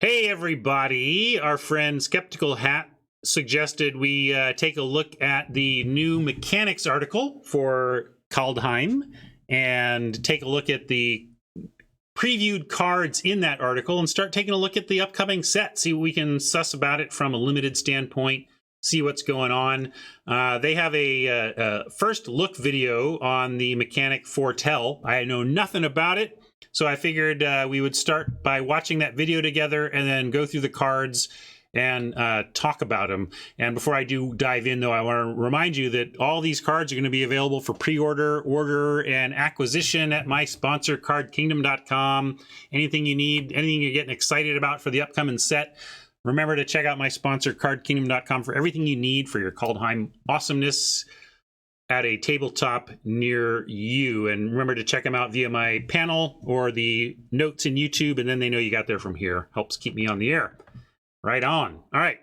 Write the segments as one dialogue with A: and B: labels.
A: Hey everybody, our friend Skeptical Hat suggested we take a look at the new mechanics article for Kaldheim and take a look at the previewed cards in that article and start taking a look at the upcoming set, see what we can suss about it from a limited standpoint, see what's going on. They have a first look video on the mechanic foretell. I know nothing about it. So I figured we would start by watching that video together and then go through the cards and talk about them. And before I do dive in, though, I want to remind you that all these cards are going to be available for pre-order, order, and acquisition at my sponsor, cardkingdom.com. Anything you need, anything you're getting excited about for the upcoming set, remember to check out my sponsor, cardkingdom.com, for everything you need for your Kaldheim awesomeness at a tabletop near you. And remember to check them out via my panel or the notes in YouTube, and then they know you got there from here. Helps keep me on the air. Right on. All right.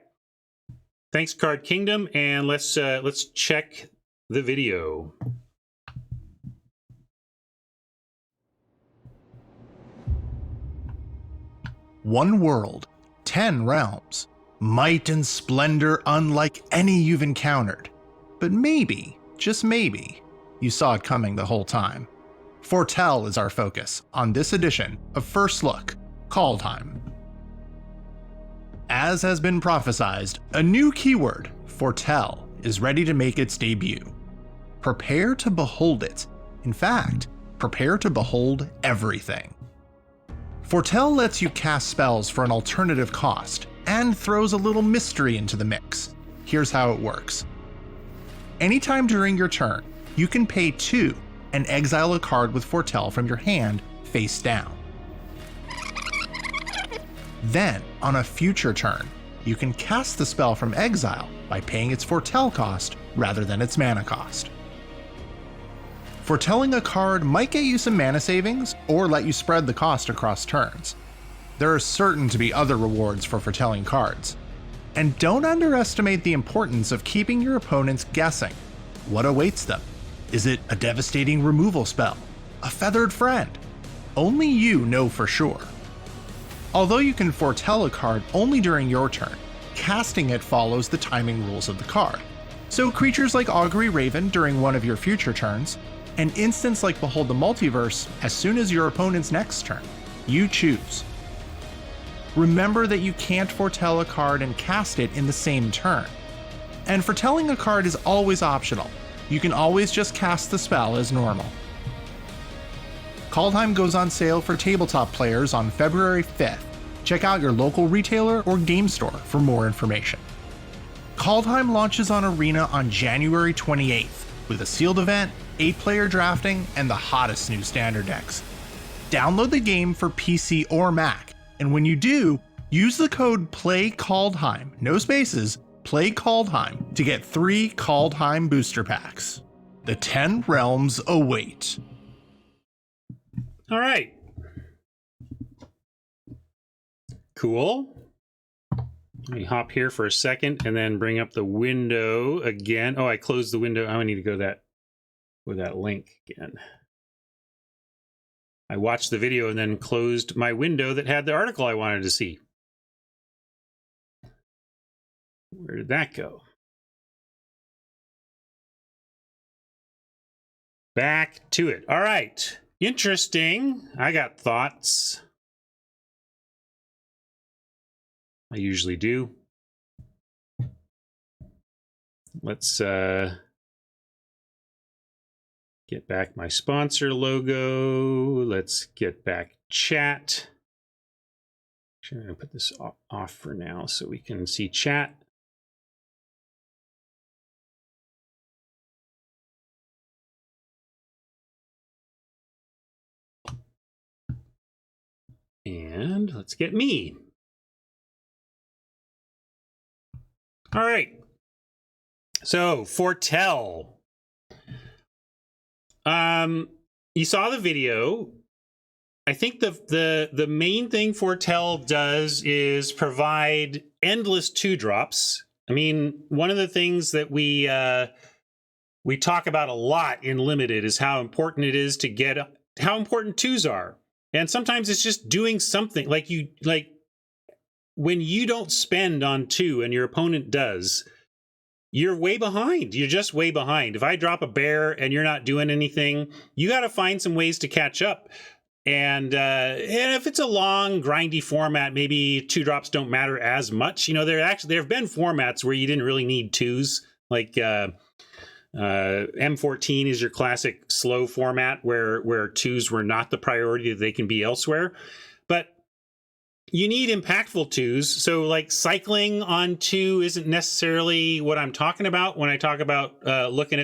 A: Thanks, Card Kingdom, and let's check the video.
B: One world, 10 realms, might and splendor unlike any you've encountered. But maybe, just maybe, you saw it coming the whole time. Foretell is our focus on this edition of First Look, Kaldheim. As has been prophesized, a new keyword, foretell, is ready to make its debut. Prepare to behold it. In fact, prepare to behold everything. Foretell lets you cast spells for an alternative cost and throws a little mystery into the mix. Here's how it works. Anytime during your turn, you can pay 2 and exile a card with Foretell from your hand face down. Then, on a future turn, you can cast the spell from exile by paying its Foretell cost rather than its mana cost. Foretelling a card might get you some mana savings or let you spread the cost across turns. There are certain to be other rewards for foretelling cards. And don't underestimate the importance of keeping your opponents guessing. What awaits them? Is it a devastating removal spell? A feathered friend? Only you know for sure. Although you can foretell a card only during your turn, casting it follows the timing rules of the card. So creatures like Augury Raven during one of your future turns, and instants like Behold the Multiverse as soon as your opponent's next turn. You choose. Remember that you can't foretell a card and cast it in the same turn. And foretelling a card is always optional. You can always just cast the spell as normal. Kaldheim goes on sale for tabletop players on February 5th. Check out your local retailer or game store for more information. Kaldheim launches on Arena on January 28th with a sealed event, 8-player drafting, and the hottest new standard decks. Download the game for PC or Mac, and when you do, use the code PLAYKALDHEIM, no spaces, PLAYKALDHEIM, to get 3 Kaldheim booster packs. The 10 realms await.
A: All right. Cool. Let me hop here for a second and then bring up the window again. Oh, I closed the window. I need to go with that link again. I watched the video and then closed my window that had the article I wanted to see. Where did that go? Back to it. All right. Interesting. I got thoughts. I usually do. Let's get back my sponsor logo. Let's get back chat. Actually, I'm going to put this off for now so we can see chat. And let's get me. All right. So, foretell. You saw the video. I think the main thing foretell does is provide endless 2-drops. I mean, one of the things that we talk about a lot in Limited is how important it is to get how important 2s are. And sometimes it's just doing something like when you don't spend on 2 and your opponent does, you're way behind. You're just way behind. If I drop a bear and you're not doing anything, you got to find some ways to catch up. And if it's a long, grindy format, maybe 2 drops don't matter as much. You know, there have been formats where you didn't really need 2s, like M14 is your classic slow format where 2s were not the priority that they can be elsewhere. But you need impactful 2s. So like cycling on 2 isn't necessarily what I'm talking about when I talk about looking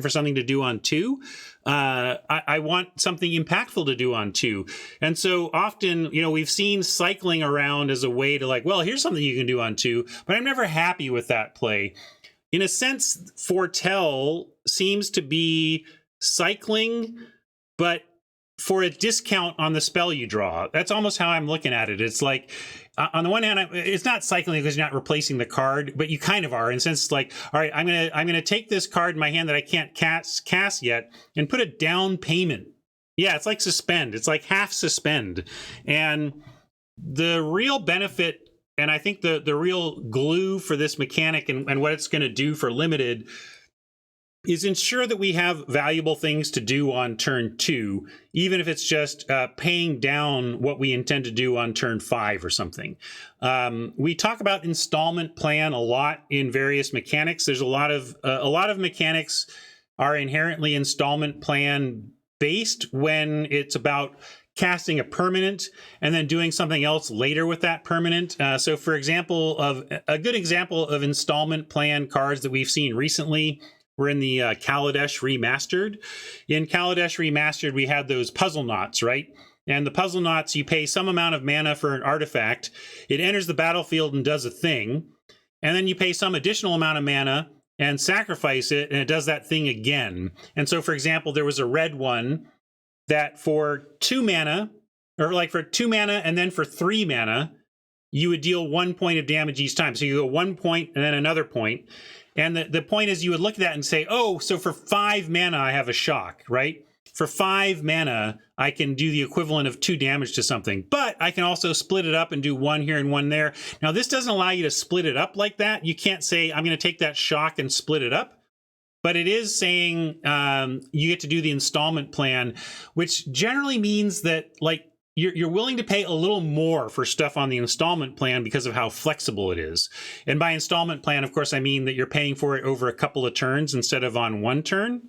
A: for something to do on 2. I want something impactful to do on 2. And so often, you know, we've seen cycling around as a way to like, well, here's something you can do on 2, but I'm never happy with that play. In a sense, foretell seems to be cycling, but for a discount on the spell you draw. That's almost how I'm looking at it. It's like, on the one hand, it's not cycling because you're not replacing the card, but you kind of are. In a sense, it's like, all right, I'm gonna take this card in my hand that I can't cast yet and put a down payment. Yeah, it's like suspend. It's like half suspend. And the real benefit, and I think the real glue for this mechanic and what it's going to do for limited is ensure that we have valuable things to do on turn 2, even if it's just paying down what we intend to do on turn 5 or something. We talk about installment plan a lot in various mechanics. There's a lot of mechanics are inherently installment plan based when it's about casting a permanent and then doing something else later with that permanent. So for example, a good example of installment plan cards that we've seen recently, we're in the Kaldheim Remastered. In Kaldheim Remastered, we had those puzzle knots, right? And the puzzle knots, you pay some amount of mana for an artifact. It enters the battlefield and does a thing. And then you pay some additional amount of mana and sacrifice it, and it does that thing again. And so, for example, there was a red one that for 2 mana, or like for 2 mana and then for 3 mana, you would deal 1 point of damage each time. So you go 1 point and then another point. And the point is you would look at that and say, oh, so for 5 mana, I have a shock, right? For 5 mana, I can do the equivalent of 2 damage to something, but I can also split it up and do 1 here and 1 there. Now, this doesn't allow you to split it up like that. You can't say, I'm going to take that shock and split it up. But it is saying you get to do the installment plan, which generally means that like you're willing to pay a little more for stuff on the installment plan because of how flexible it is. And by installment plan, of course, I mean that you're paying for it over a couple of turns instead of on 1 turn.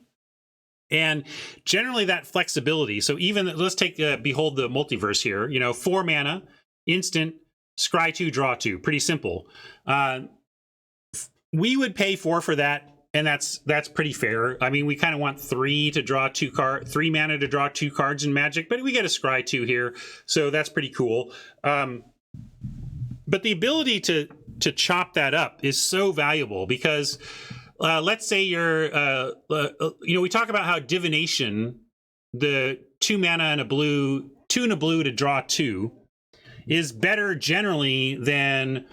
A: And generally that flexibility. So even let's take Behold the Multiverse here, you know, 4 mana, instant, scry 2, draw 2, pretty simple. We would pay 4 for that. And that's pretty fair. I mean, we kind of want 3 to draw 3 mana to draw 2 cards in Magic, but we get a scry 2 here, so that's pretty cool. But the ability to chop that up is so valuable because let's say you're, we talk about how divination, the 2 mana and a blue, 2 and a blue to draw 2, is better generally than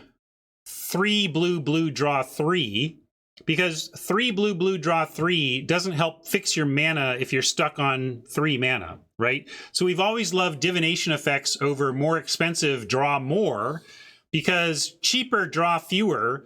A: 3 blue draw 3. Because 3 blue draw 3 doesn't help fix your mana if you're stuck on 3 mana, right? So we've always loved divination effects over more expensive draw more, because cheaper draw fewer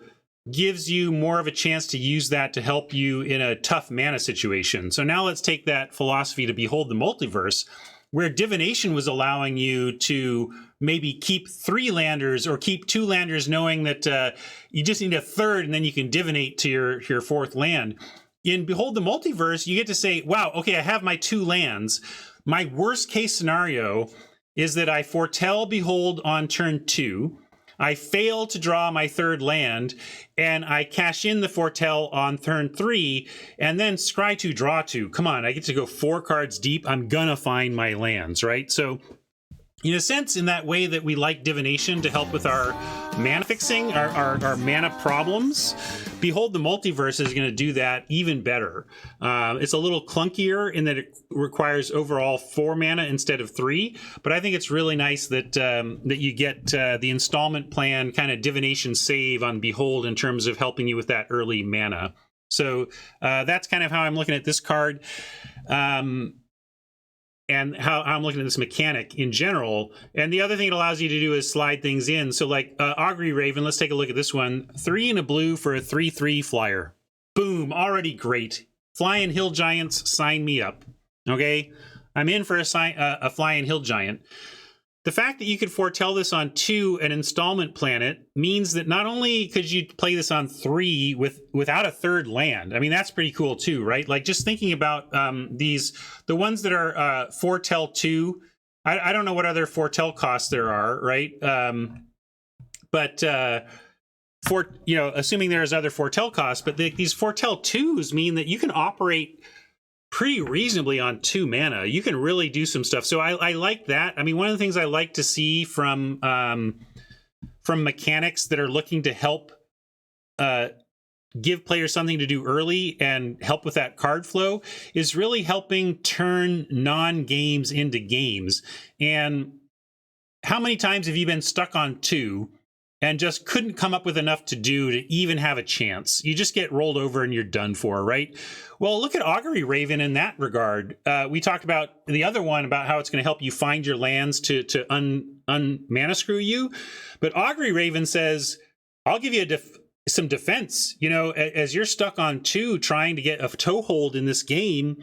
A: gives you more of a chance to use that to help you in a tough mana situation. So now let's take that philosophy to Behold the Multiverse, where divination was allowing you to maybe keep 3 landers or keep 2 landers, knowing that you just need a third and then you can divinate to your 4th land. In Behold the Multiverse, you get to say, wow, okay, I have my 2 lands. My worst case scenario is that I foretell Behold on turn 2. I fail to draw my 3rd land, and I cash in the foretell on turn 3, and then scry 2, draw 2. Come on, I get to go 4 cards deep. I'm gonna find my lands, right? So in a sense, in that way that we like divination to help with our mana fixing, our mana problems, Behold the Multiverse is going to do that even better. It's a little clunkier in that it requires overall 4 mana instead of 3, but I think it's really nice that that you get the installment plan kind of divination save on Behold in terms of helping you with that early mana. So that's kind of how I'm looking at this card. and how I'm looking at this mechanic in general. And the other thing it allows you to do is slide things in. So like Augury Raven, let's take a look at this one. 3 and a blue for a 3/3 flyer. Boom, already great. Flying Hill Giants, sign me up. Okay, I'm in for a Flying Hill Giant. The fact that you could foretell this on 2, an installment planet, means that not only could you play this on 3 without a third land. I mean, that's pretty cool too, right? Like just thinking about the ones that are foretell 2. I don't know what other foretell costs there are, right? But assuming there's other foretell costs, but these foretell 2s mean that you can operate pretty reasonably on 2 mana. You can really do some stuff. So I like that. I mean, one of the things I like to see from mechanics that are looking to help give players something to do early and help with that card flow is really helping turn non-games into games. And how many times have you been stuck on 2 and just couldn't come up with enough to do to even have a chance? You just get rolled over and you're done for, right? Well, look at Augury Raven in that regard. We talked about the other one about how it's going to help you find your lands to un-mana screw you. But Augury Raven says, I'll give you some defense. You know, as you're stuck on 2 trying to get a toehold in this game,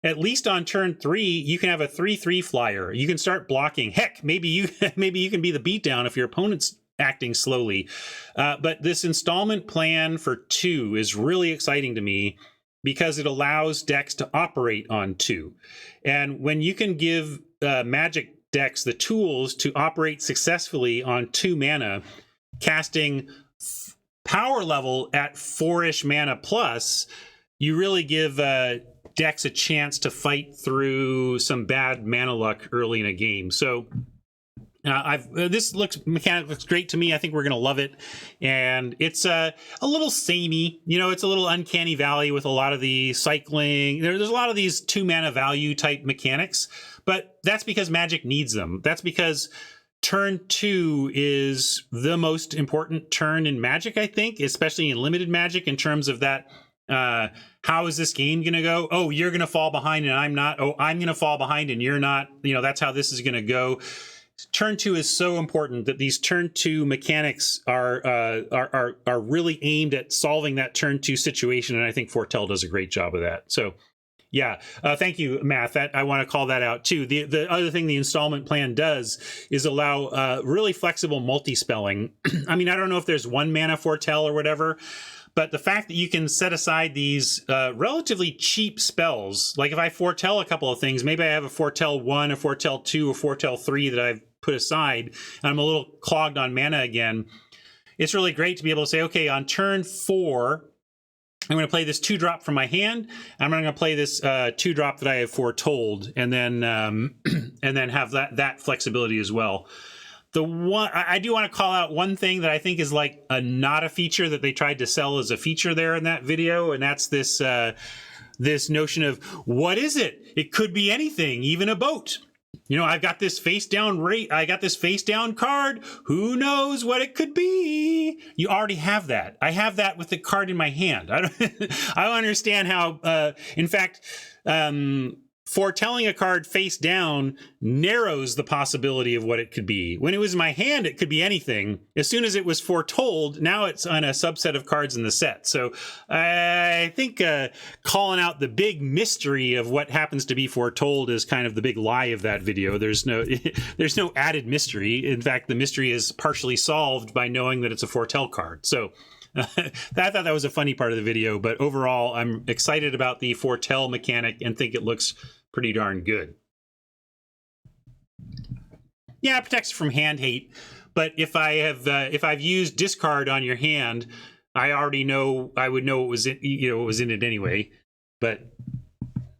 A: at least on turn 3, you can have a 3/3 flyer. You can start blocking. Heck, maybe you can be the beatdown if your opponent's acting slowly. But this installment plan for 2 is really exciting to me because it allows decks to operate on 2. And when you can give Magic decks the tools to operate successfully on 2 mana, casting power level at 4-ish mana plus, you really give decks a chance to fight through some bad mana luck early in a game. So this mechanic looks great to me. I think we're gonna love it, and it's a little samey. You know, it's a little uncanny valley with a lot of the cycling. There's a lot of these 2 mana value type mechanics, but that's because Magic needs them. That's because turn 2 is the most important turn in Magic, I think, especially in limited Magic, in terms of that. How is this game gonna go? Oh, you're gonna fall behind and I'm not. Oh, I'm gonna fall behind and you're not. You know, that's how this is gonna go. Turn 2 is so important that these turn 2 mechanics are really aimed at solving that turn 2 situation, and I think Foretell does a great job of that. So, yeah, thank you, Matt. That I want to call that out too. The other thing the installment plan does is allow really flexible multi-spelling. I mean, I don't know if there's 1 mana Foretell or whatever, but the fact that you can set aside these relatively cheap spells, like if I foretell a couple of things, maybe I have a foretell 1, a foretell 2, a foretell 3 that I've put aside, and I'm a little clogged on mana again. It's really great to be able to say, okay, on turn 4, I'm going to play this 2-drop from my hand. I'm going to play this 2-drop that I have foretold, and then have that flexibility as well. The one I do want to call out one thing that I think is like not a feature that they tried to sell as a feature there in that video, and that's this this notion of what is it? It could be anything, even a boat. You know, I've got this face down card. Who knows what it could be? You already have that. I have that with the card in my hand. I don't understand how. In fact. Foretelling a card face down narrows the possibility of what it could be. When it was in my hand, it could be anything. As soon as it was foretold, now it's on a subset of cards in the set. So I think calling out the big mystery of what happens to be foretold is kind of the big lie of that video. There's no added mystery. In fact, the mystery is partially solved by knowing that it's a foretell card. So I thought that was a funny part of the video, but overall, I'm excited about the foretell mechanic and think it looks pretty darn good. Yeah, it protects from hand hate, but if I've used discard on your hand, I already know I would know what was in it anyway. But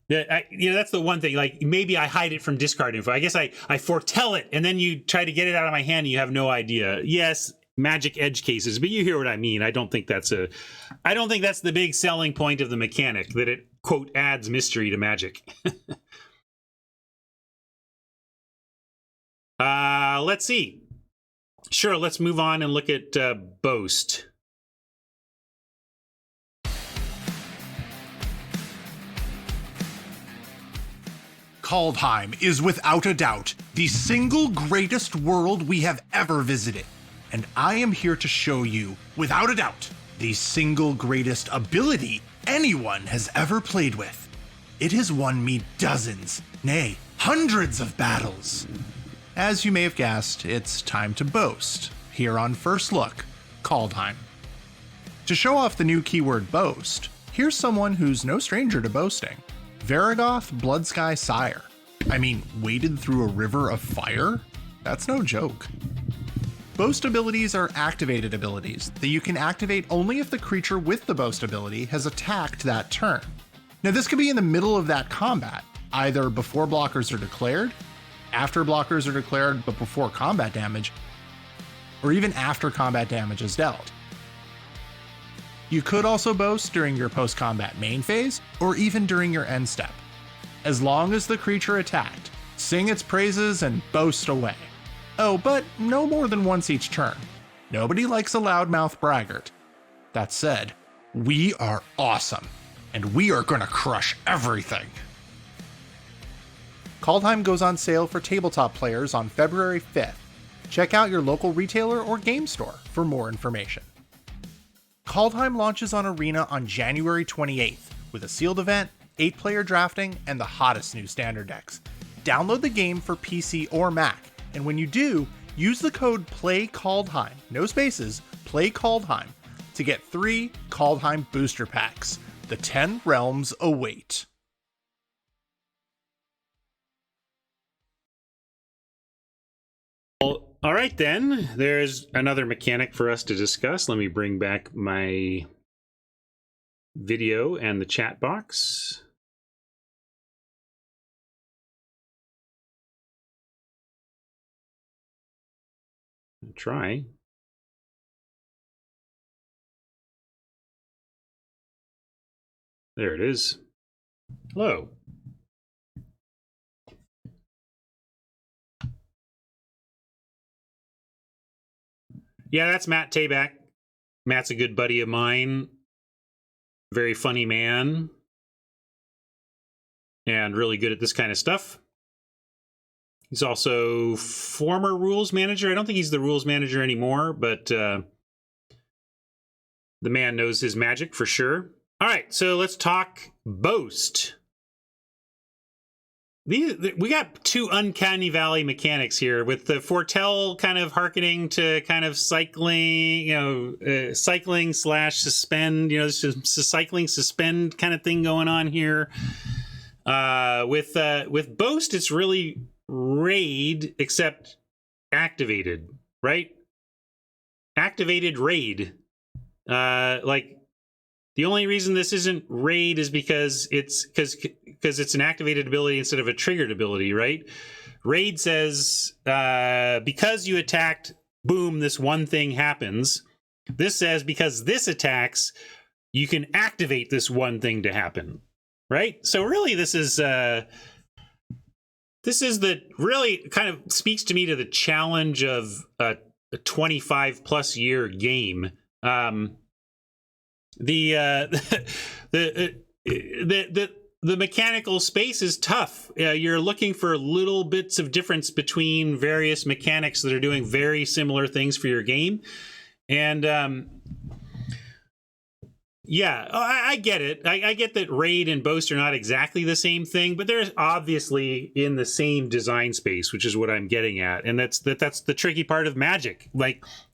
A: that's the one thing. Like maybe I hide it from discard info. I guess I foretell it, and then you try to get it out of my hand, and you have no idea. Yes. Magic edge cases, but you hear what I mean. I don't think that's the big selling point of the mechanic, that it quote adds mystery to Magic. Let's see. Sure, let's move on and look at Boast.
B: Kaldheim is without a doubt the single greatest world we have ever visited, and I am here to show you, without a doubt, the single greatest ability anyone has ever played with. It has won me dozens, nay, hundreds of battles. As you may have guessed, it's time to boast, here on First Look, Kaldheim. To show off the new keyword boast, here's someone who's no stranger to boasting. Varigoth Bloodsky Sire. I mean, waded through a river of fire? That's no joke. Boast abilities are activated abilities that you can activate only if the creature with the boast ability has attacked that turn. Now this could be in the middle of that combat, either before blockers are declared, after blockers are declared but before combat damage, or even after combat damage is dealt. You could also boast during your post-combat main phase, or even during your end step. As long as the creature attacked, sing its praises and boast away. Oh, but no more than once each turn. Nobody likes a loudmouth braggart. That said, we are awesome, and we are gonna crush everything. Kaldheim goes on sale for tabletop players on February 5th. Check out your local retailer or game store for more information. Kaldheim launches on Arena on January 28th with a sealed event, 8-player drafting, and the hottest new standard decks. Download the game for PC or Mac, and when you do, use the code PLAYKALDHEIM, no spaces, PLAYKALDHEIM, to get 3 Kaldheim booster packs. The 10 realms await.
A: All right, then. There's another mechanic for us to discuss. Let me bring back my video and the chat box. I'll try. There it is. Hello. Yeah, that's Matt Tabak. Matt's a good buddy of mine. Very funny man. And really good at this kind of stuff. He's also former rules manager. I don't think he's the rules manager anymore, but the man knows his magic for sure. All right, so let's talk boast. We got 2 uncanny valley mechanics here, with the foretell kind of hearkening to kind of cycling, cycling / suspend, cycling suspend kind of thing going on here. With boast, it's really raid except activated, right? Activated raid. The only reason this isn't raid is because it's an activated ability instead of a triggered ability, right? Raid says because you attacked, boom, this one thing happens. This says because this attacks, you can activate this one thing to happen, right? So really, this is the really kind of speaks to me to the challenge of a 25+ year game. The mechanical space is tough. You're looking for little bits of difference between various mechanics that are doing very similar things for your game. And yeah, I get it. I get that raid and boast are not exactly the same thing, but they're obviously in the same design space, which is what I'm getting at. And that's the tricky part of Magic.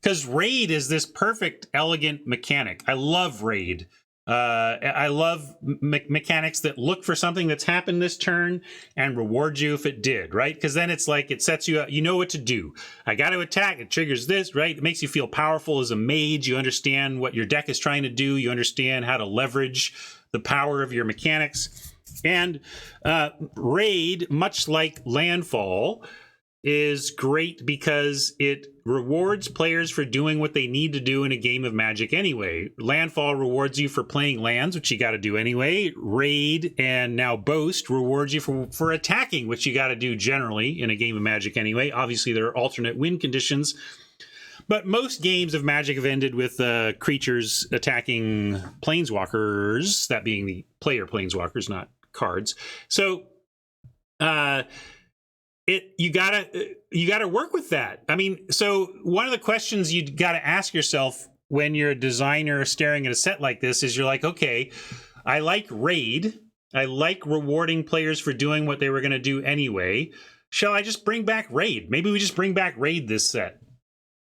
A: Because raid is this perfect, elegant mechanic. I love raid. I love mechanics that look for something that's happened this turn and reward you if it did, right? Because then it's like it sets you up, you know what to do. I got to attack, it triggers this, right? It makes you feel powerful as a mage. You understand what your deck is trying to do. You understand how to leverage the power of your mechanics. And raid, much like landfall, is great because it rewards players for doing what they need to do in a game of Magic anyway. Landfall rewards you for playing lands, which you got to do anyway. Raid and now Boast rewards you for attacking, which you got to do generally in a game of Magic anyway. Obviously, there are alternate win conditions, but most games of Magic have ended with creatures attacking planeswalkers, that being the player planeswalkers, not cards. So you gotta work with that. I mean, so one of the questions you gotta ask yourself when you're a designer staring at a set like this is, you're like, okay, I like raid. I like rewarding players for doing what they were going to do anyway. Shall I just bring back raid? Maybe we just bring back raid this set.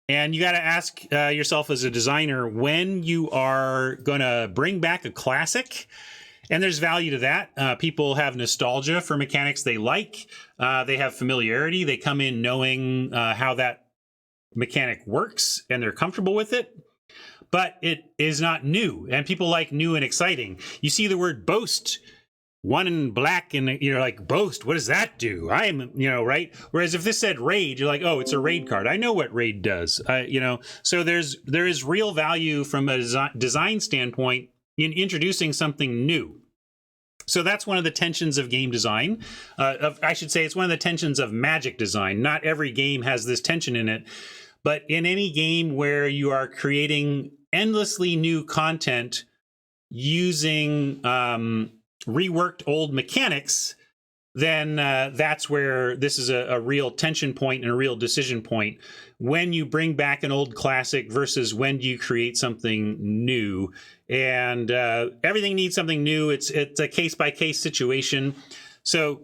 A: And you got to ask yourself as a designer, when you are going to bring back a classic, and there's value to that. People have nostalgia for mechanics they like. They have familiarity. They come in knowing how that mechanic works, and they're comfortable with it. But it is not new, and people like new and exciting. You see the word boast, one in black, and you're like, boast, what does that do? Right? Whereas if this said raid, you're like, oh, it's a raid card. I know what raid does. So there is real value from a design standpoint in introducing something new. So that's one of the tensions of game design. I should say it's one of the tensions of Magic design. Not every game has this tension in it, but in any game where you are creating endlessly new content using reworked old mechanics, then that's where this is a real tension point and a real decision point. When you bring back an old classic versus when you create something new. And everything needs something new. It's a case-by-case situation. So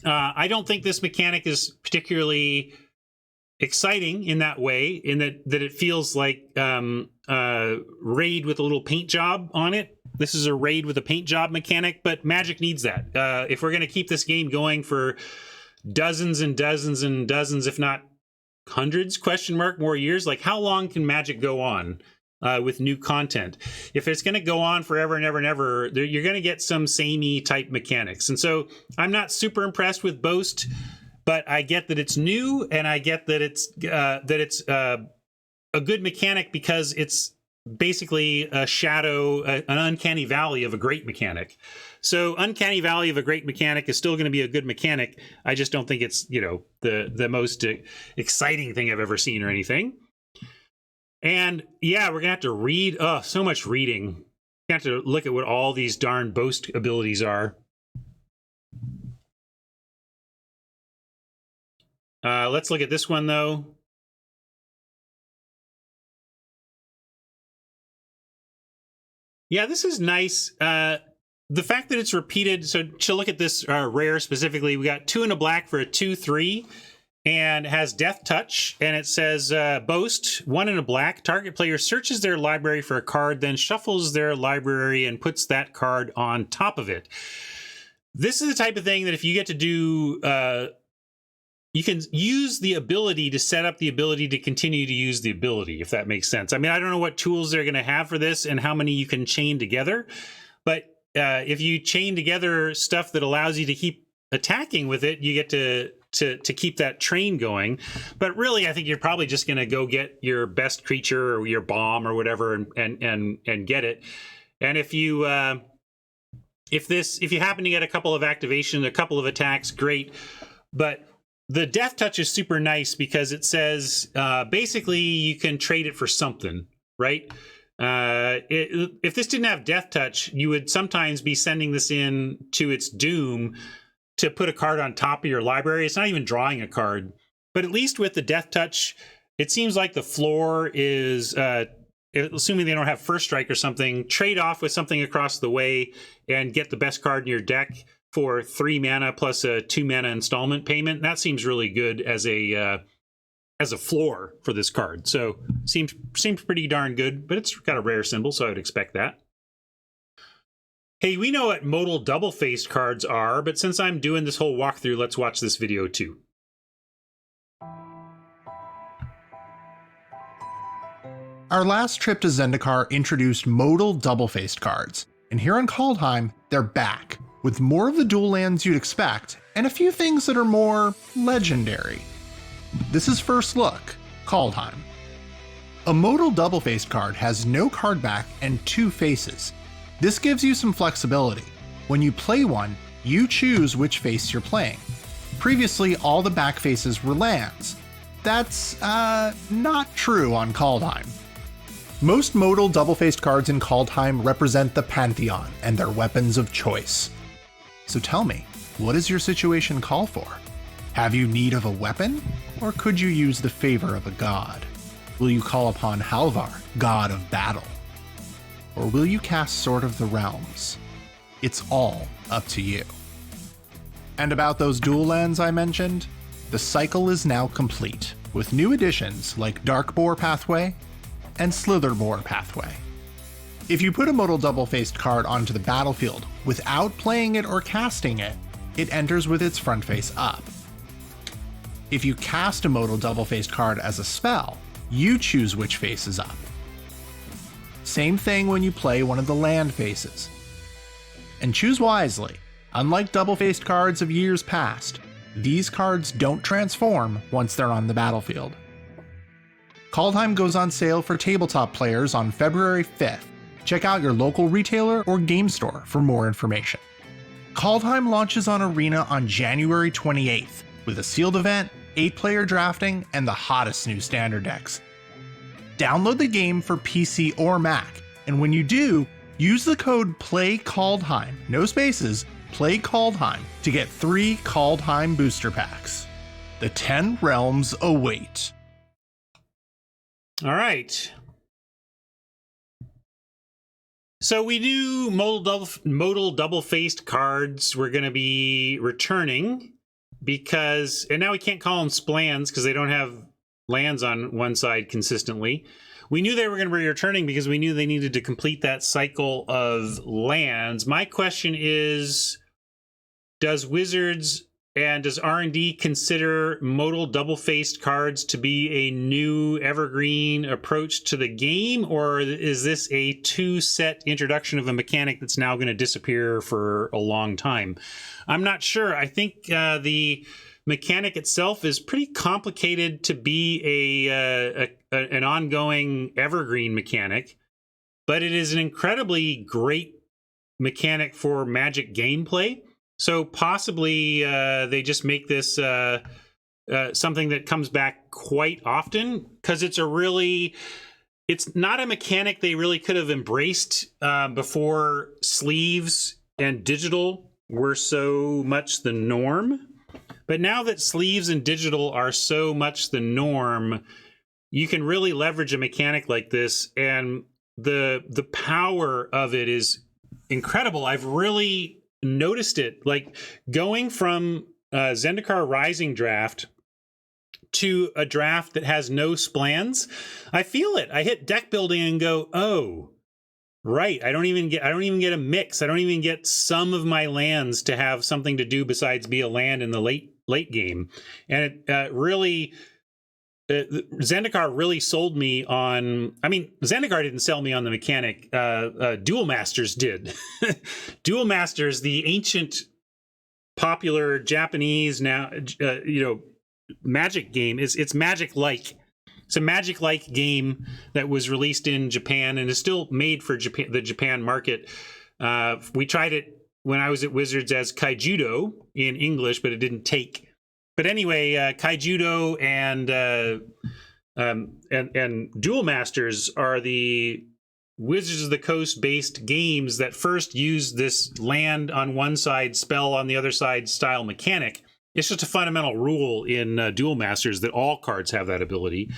A: I don't think this mechanic is particularly exciting in that way, in that it feels like raid with a little paint job on it. This is a raid with a paint job mechanic, but Magic needs that. If we're going to keep this game going for dozens and dozens and dozens, if not hundreds, more years, like how long can Magic go on with new content? If it's going to go on forever and ever and ever, you're going to get some samey type mechanics. And so I'm not super impressed with Boast, but I get that it's new, and I get that it's a good mechanic because it's basically a shadow, an uncanny valley of a great mechanic. So uncanny valley of a great mechanic is still going to be a good mechanic. I just don't think it's, the most exciting thing I've ever seen or anything. And yeah, we're going to have to read. Oh, so much reading. We're going to have to look at what all these darn boast abilities are. Let's look at this one, though. Yeah, this is nice. The fact that it's repeated, so to look at this rare specifically, we got 2 and a black for a 2/3, and it has Death Touch, and it says, Boast, 1 and a black, target player searches their library for a card, then shuffles their library and puts that card on top of it. This is the type of thing that if you get to do... you can use the ability to set up the ability to continue to use the ability, if that makes sense. I mean, I don't know what tools they're going to have for this and how many you can chain together, but if you chain together stuff that allows you to keep attacking with it, you get to keep that train going. But really, I think you're probably just going to go get your best creature or your bomb or whatever and get it. And if you happen to get a couple of activation, a couple of attacks, great. But the Death Touch is super nice because it says basically you can trade it for something, right? If this didn't have Death Touch, you would sometimes be sending this in to its doom to put a card on top of your library. It's not even drawing a card. But at least with the Death Touch, it seems like the floor is, assuming they don't have First Strike or something, trade off with something across the way and get the best card in your deck for 3 mana plus a 2 mana installment payment. That seems really good as a floor for this card. So seems pretty darn good, but it's got a rare symbol, so I would expect that. Hey, we know what modal double-faced cards are, but since I'm doing this whole walkthrough, let's watch this video too.
B: Our last trip to Zendikar introduced modal double-faced cards, and here on Kaldheim, they're back, with more of the dual lands you'd expect, and a few things that are more legendary. This is First Look, Kaldheim. A modal double-faced card has no card back and 2 faces. This gives you some flexibility. When you play one, you choose which face you're playing. Previously, all the back faces were lands. That's, not true on Kaldheim. Most modal double-faced cards in Kaldheim represent the Pantheon and their weapons of choice. So tell me, What does your situation call for? Have you need of a weapon? Or could you use the favor of a god? Will you call upon Halvar, god of battle? Or will you cast Sword of the Realms? It's all up to you. And about those dual lands I mentioned, the cycle is now complete, with new additions like Darkboar Pathway and Slitherboar Pathway. If you put a modal double-faced card onto the battlefield without playing it or casting it, it enters with its front face up. If you cast a modal double-faced card as a spell, you choose which face is up. Same thing when you play one of the land faces. And choose wisely. Unlike double-faced cards of years past, these cards don't transform once they're on the battlefield. Kaldheim goes on sale for tabletop players on February 5th. Check out your local retailer or game store for more information. Kaldheim launches on Arena on January 28th with a sealed event, 8-player drafting, and the hottest new standard decks. Download the game for PC or Mac, and when you do, use the code PLAYKALDHEIM, no spaces, PLAYKALDHEIM, to get 3 Kaldheim booster packs. The 10 realms await.
A: All right. So we knew modal double-faced cards were going to be returning because, and now we can't call them splans because they don't have lands on one side consistently. We knew they were going to be returning because we knew they needed to complete that cycle of lands. My question is, does Wizards and does R&D consider modal double-faced cards to be a new evergreen approach to the game, or is this a two-set introduction of a mechanic that's now going to disappear for a long time? I'm not sure. I think the mechanic itself is pretty complicated to be an ongoing evergreen mechanic, but it is an incredibly great mechanic for Magic gameplay. So possibly they just make this something that comes back quite often because it's not a mechanic they really could have embraced before sleeves and digital were so much the norm. But now that sleeves and digital are so much the norm, you can really leverage a mechanic like this, and the power of it is incredible. I've really noticed it, like going from Zendikar Rising draft to a draft that has no splans. I feel it. I hit deck building and go, oh, right. I don't even get a mix. I don't even get some of my lands to have something to do besides be a land in the late game. And it really, Zendikar really sold me on, I mean, Zendikar didn't sell me on the mechanic. Duel Masters did. Duel Masters, the ancient popular Japanese Magic game, it's Magic-like. It's a Magic-like game that was released in Japan and is still made for the Japan market. We tried it when I was at Wizards as Kaijudo in English, but it didn't take. But anyway, Kaijudo and Duel Masters are the Wizards of the Coast based games that first used this land on one side, spell on the other side style mechanic. It's just a fundamental rule in Duel Masters that all cards have that ability.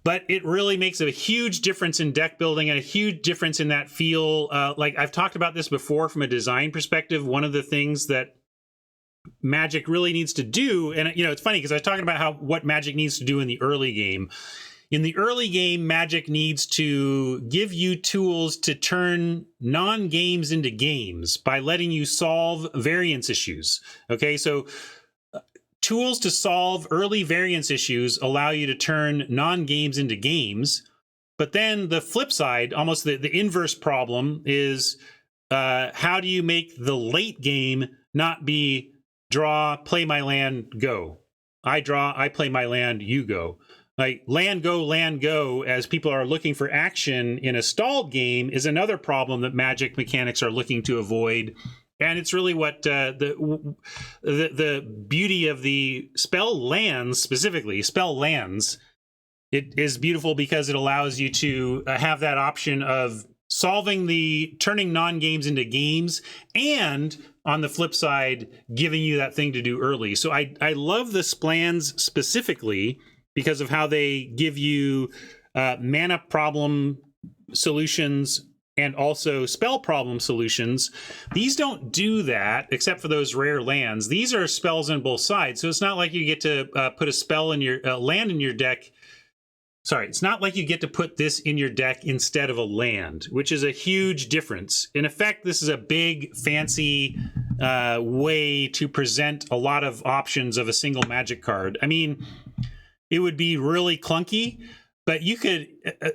A: But it really makes a huge difference in deck building and a huge difference in that feel. Like I've talked about this before from a design perspective. One of the things that Magic really needs to do, and it's funny because I was talking about what Magic needs to do in the early game. In the early game, Magic needs to give you tools to turn non-games into games by letting you solve variance issues. Okay, so tools to solve early variance issues allow you to turn non-games into games. But then the flip side, almost the inverse problem is how do you make the late game not be draw, play my land, go. I draw, I play my land, you go. Like land go, as people are looking for action in a stalled game is another problem that Magic mechanics are looking to avoid. And it's really what the beauty of the spell lands, specifically spell lands, it is beautiful because it allows you to have that option of turning non-games into games and on the flip side, giving you that thing to do early. So I love the splans specifically because of how they give you mana problem solutions and also spell problem solutions. These don't do that except for those rare lands. These are spells on both sides. So it's not like you get to put a spell in your land in your deck. Sorry, it's not like you get to put this in your deck instead of a land, which is a huge difference. In effect, this is a big, fancy way to present a lot of options of a single Magic card. I mean, it would be really clunky, but you could,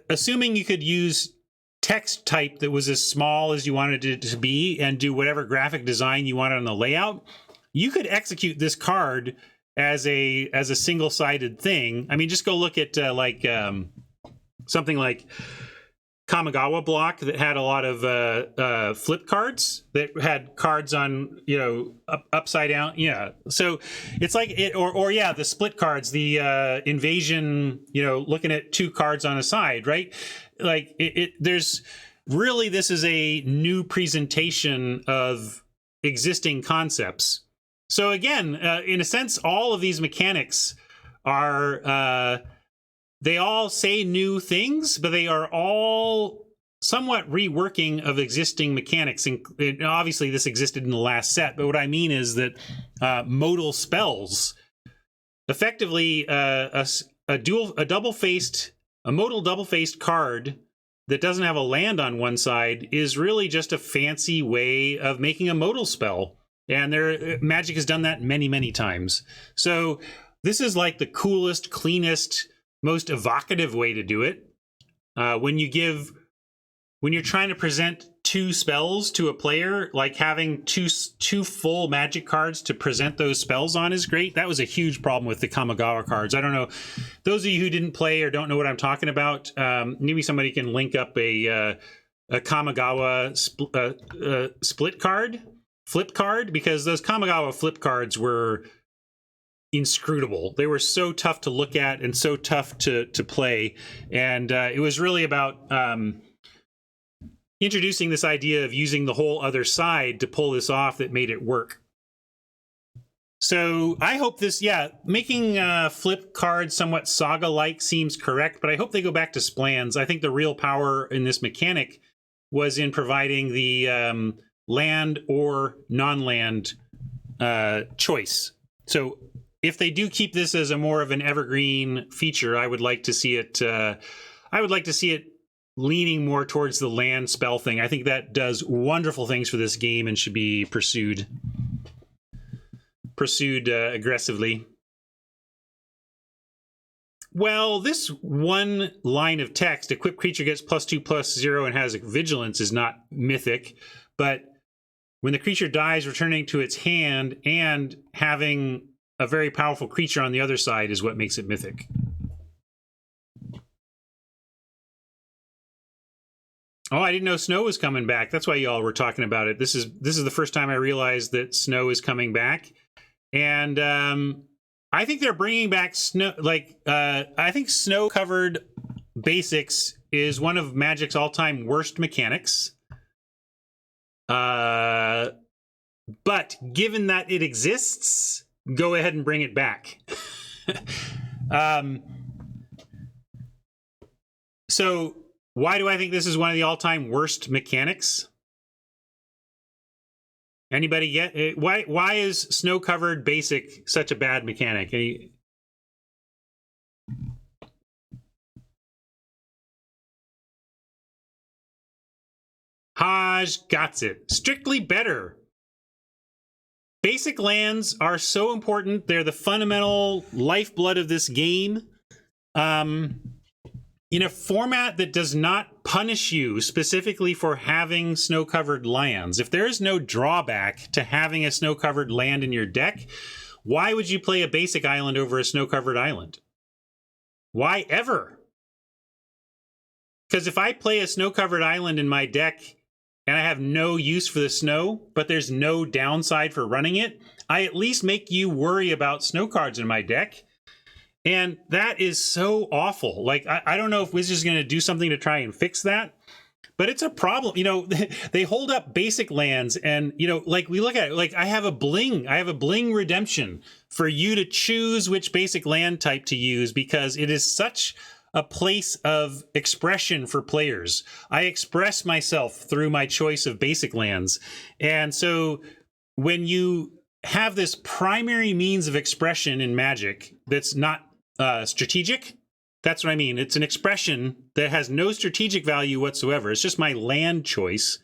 A: assuming you could use text type that was as small as you wanted it to be and do whatever graphic design you wanted on the layout, you could execute this card as a single-sided thing. I mean, just go look at something like Kamigawa block that had a lot of flip cards that had cards on, you know, upside down. Yeah, so it's like it, or yeah, the split cards, the invasion. You know, looking at two cards on a side, right? Like there's really, this is a new presentation of existing concepts. So again, in a sense, all of these mechanics are, they all say new things, but they are all somewhat reworking of existing mechanics. And obviously this existed in the last set, but what I mean is that modal spells, effectively a modal double-faced card that doesn't have a land on one side is really just a fancy way of making a modal spell. And Magic has done that many, many times. So this is like the coolest, cleanest, most evocative way to do it. When you're trying to present two spells to a player, like having two full Magic cards to present those spells on is great. That was a huge problem with the Kamigawa cards. I don't know, those of you who didn't play or don't know what I'm talking about, maybe somebody can link up a Kamigawa split card. Flip card, because those Kamigawa flip cards were inscrutable. They were so tough to look at and so tough to play. And it was really about introducing this idea of using the whole other side to pull this off that made it work. So I hope this, making flip cards somewhat Saga-like seems correct, but I hope they go back to splans. I think the real power in this mechanic was in providing the land or non-land choice. So if they do keep this as a more of an evergreen feature, I would like to see it. I would like to see it leaning more towards the land spell thing. I think that does wonderful things for this game and should be pursued aggressively. Well, this one line of text, equipped creature gets +2/+0 and has a vigilance, is not mythic, but when the creature dies, returning to its hand and having a very powerful creature on the other side is what makes it mythic. Oh, I didn't know Snow was coming back. That's why y'all were talking about it. This is the first time I realized that Snow is coming back. And I think they're bringing back Snow. I think snow-covered basics is one of Magic's all-time worst mechanics. But given that it exists, go ahead and bring it back. So why do I think this is one of the all-time worst mechanics? Anybody get it? Why is snow-covered basic such a bad mechanic? Haj got it. Strictly better. Basic lands are so important. They're the fundamental lifeblood of this game. In a format that does not punish you specifically for having snow-covered lands, if there is no drawback to having a snow-covered land in your deck, why would you play a basic island over a snow-covered island? Why ever? Because if I play a snow-covered island in my deck and I have no use for the snow, but there's no downside for running it, I at least make you worry about snow cards in my deck. And that is so awful. Like, I don't know if Wizards is going to do something to try and fix that, but it's a problem. They hold up basic lands, and like we look at it, like I have a bling redemption for you to choose which basic land type to use, because it is such a place of expression for players. I express myself through my choice of basic lands. And so when you have this primary means of expression in Magic that's not strategic, that's what I mean. It's an expression that has no strategic value whatsoever. It's just my land choice.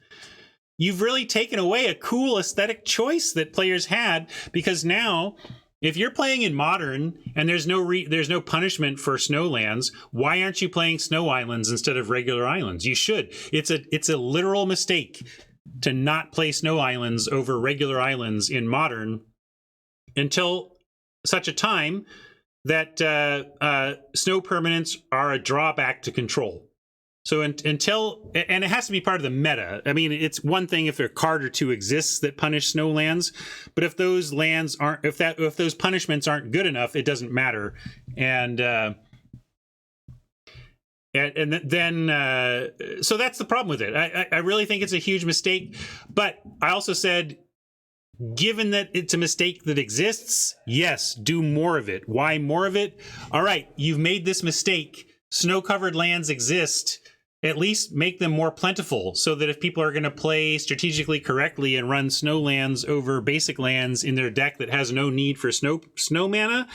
A: You've really taken away a cool aesthetic choice that players had, because now, if you're playing in Modern and there's no punishment for snow lands, why aren't you playing snow islands instead of regular islands? You should. It's a literal mistake to not play snow islands over regular islands in Modern until such a time that snow permanents are a drawback to control. So until, and it has to be part of the meta. I mean, it's one thing if a card or two exists that punish snow lands, but if those lands aren't, if those punishments aren't good enough, it doesn't matter. And then so that's the problem with it. I really think it's a huge mistake. But I also said, given that it's a mistake that exists, yes, do more of it. Why more of it? All right, you've made this mistake. Snow-covered lands exist. At least make them more plentiful, so that if people are going to play strategically correctly and run snow lands over basic lands in their deck that has no need for snow mana,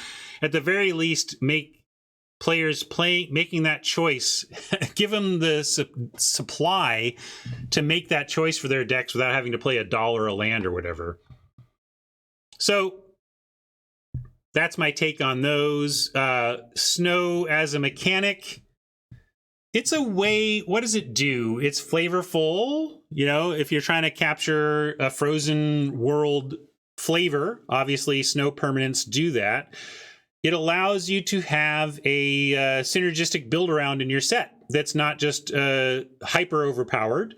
A: at the very least make players making that choice, give them the supply to make that choice for their decks without having to play $1 a land or whatever. So that's my take on those. Snow as a mechanic, it's a way, what does it do? It's flavorful. If you're trying to capture a frozen world flavor, obviously snow permanents do that. It allows you to have a synergistic build around in your set that's not just hyper overpowered.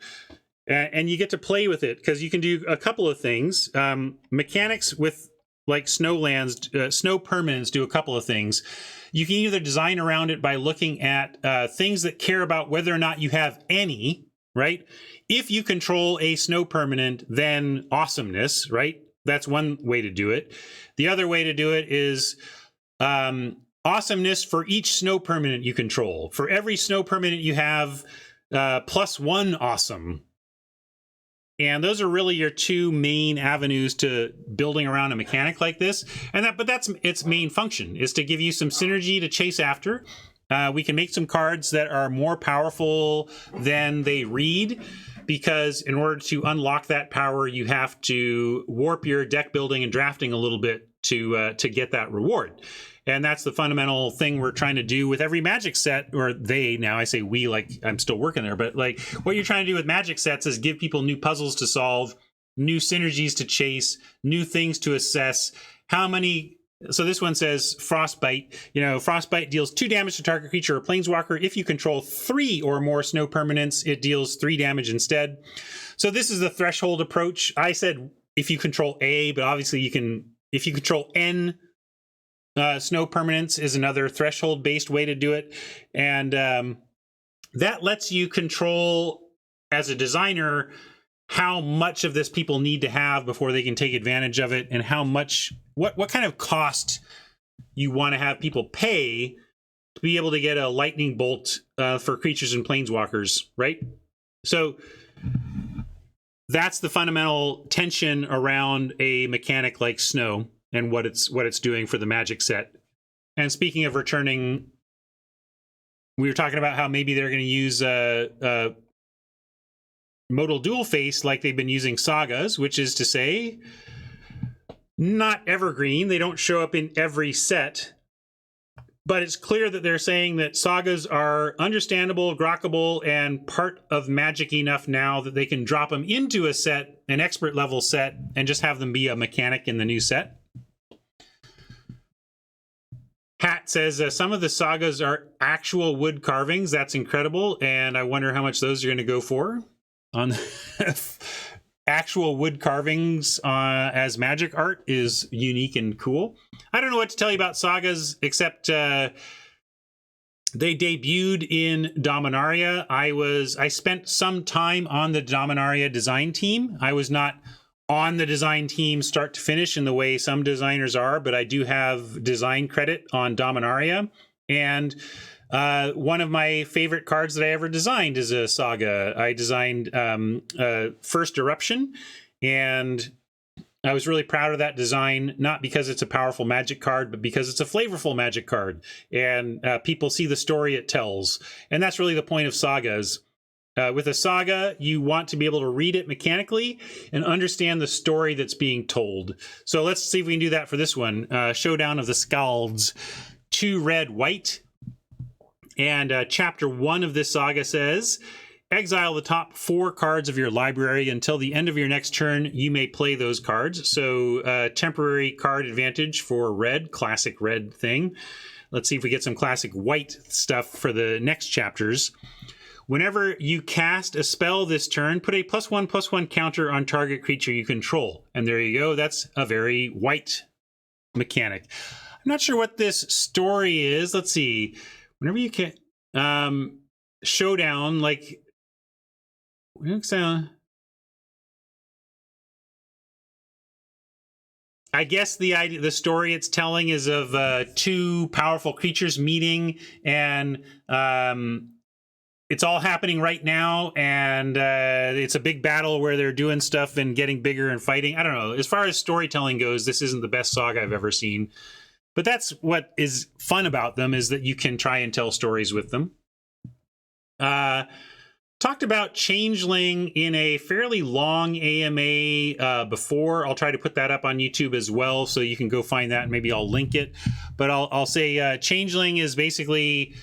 A: And you get to play with it because you can do a couple of things. Mechanics with like snow lands, snow permanents do a couple of things. You can either design around it by looking at things that care about whether or not you have any, right? If you control a snow permanent, then awesomeness, right? That's one way to do it. The other way to do it is awesomeness for each snow permanent you control. For every snow permanent you have, +1 awesome. And those are really your two main avenues to building around a mechanic like this. But that's its main function, is to give you some synergy to chase after. We can make some cards that are more powerful than they read, because in order to unlock that power, you have to warp your deck building and drafting a little bit to get that reward. And that's the fundamental thing we're trying to do with every Magic set, or now I say we, like I'm still working there, but like what you're trying to do with Magic sets is give people new puzzles to solve, new synergies to chase, new things to assess. So this one says Frostbite. Frostbite deals 2 damage to target creature or planeswalker. If you control 3 or more snow permanents, it deals 3 damage instead. So this is the threshold approach. I said if you control A, but obviously if you control N, snow permanents is another threshold-based way to do it. And that lets you control, as a designer, how much of this people need to have before they can take advantage of it, and how much, what kind of cost you want to have people pay to be able to get a lightning bolt for creatures and planeswalkers, right? So that's the fundamental tension around a mechanic like snow and what it's doing for the Magic set. And speaking of returning, we were talking about how maybe they're going to use Modal dual face like they've been using Sagas, which is to say not evergreen. They don't show up in every set, but it's clear that they're saying that Sagas are understandable, grokkable, and part of Magic enough now that they can drop them into a set, an expert level set, and just have them be a mechanic in the new set. Hat says some of the Sagas are actual wood carvings. That's incredible, and I wonder how much those are going to go for on actual wood carvings as Magic art is unique and cool. I don't know what to tell you about Sagas except They debuted in Dominaria. I spent some time on the Dominaria design team. I was not on the design team start to finish in the way some designers are, but I do have design credit on Dominaria. And one of my favorite cards that I ever designed is a Saga. I designed First Eruption, and I was really proud of that design, not because it's a powerful Magic card, but because it's a flavorful Magic card, and people see the story it tells. And that's really the point of Sagas. With a Saga, you want to be able to read it mechanically and understand the story that's being told. So let's see if we can do that for this one. Showdown of the Scalds, 2 red, white. And chapter 1 of this saga says, exile the top 4 cards of your library until the end of your next turn. You may play those cards. So temporary card advantage for red, classic red thing. Let's see if we get some classic white stuff for the next chapters. Whenever you cast a spell this turn, put a +1/+1 counter on target creature you control. And there you go. That's a very white mechanic. I'm not sure what this story is. Let's see. Whenever you can showdown, like I guess the story it's telling is of 2 powerful creatures meeting, and it's all happening right now, and it's a big battle where they're doing stuff and getting bigger and fighting. I don't know. As far as storytelling goes, this isn't the best saga I've ever seen. But that's what is fun about them, is that you can try and tell stories with them. Talked about Changeling in a fairly long AMA before. I'll try to put that up on YouTube as well, so you can go find that, and maybe I'll link it. But I'll say Changeling is basically,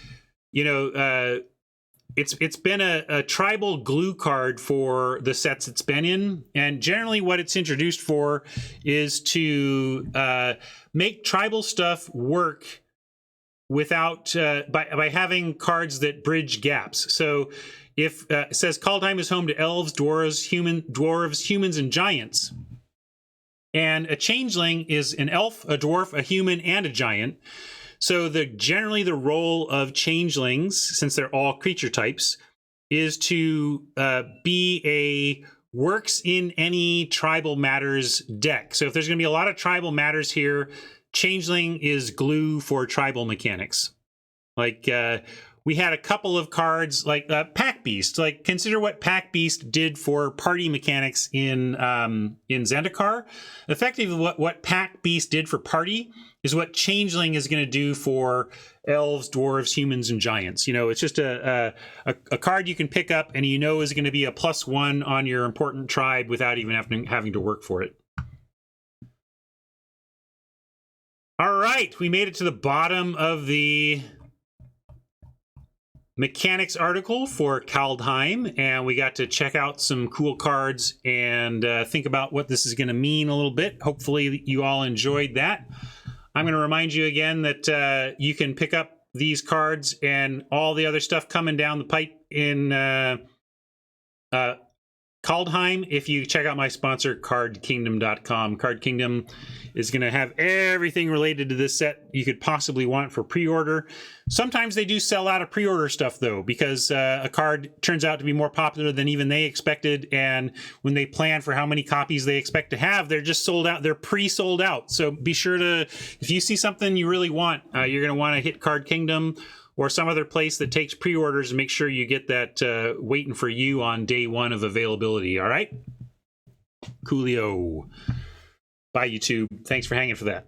A: it's been a tribal glue card for the sets it's been in, and generally what it's introduced for is to make tribal stuff work without by having cards that bridge gaps. So if it says Kaldheim is home to elves, dwarves, humans, and giants, and a changeling is an elf, a dwarf, a human, and a giant. So generally the role of changelings, since they're all creature types, is to be a works in any tribal matters deck. So if there's going to be a lot of tribal matters here, changeling is glue for tribal mechanics. Like we had a couple of cards like Pack Beast. Like consider what Pack Beast did for party mechanics in Zendikar. Effectively, what Pack Beast did for party is what Changeling is going to do for elves, dwarves, humans, and giants. It's just a card you can pick up and is going to be a +1 on your important tribe without even having to work for it. All right, we made it to the bottom of the mechanics article for Kaldheim, and we got to check out some cool cards and think about what this is going to mean a little bit. Hopefully you all enjoyed that. I'm going to remind you again that you can pick up these cards and all the other stuff coming down the pipe in Kaldheim if you check out my sponsor, cardkingdom.com. Card Kingdom is going to have everything related to this set you could possibly want for pre-order. Sometimes they do sell out of pre-order stuff, though, because a card turns out to be more popular than even they expected, and when they plan for how many copies they expect to have, they're just sold out. They're pre-sold out. So be sure to, if you see something you really want, you're going to want to hit Card Kingdom or some other place that takes pre-orders and make sure you get that waiting for you on day 1 of availability. All right? Coolio. Bye, YouTube. Thanks for hanging for that.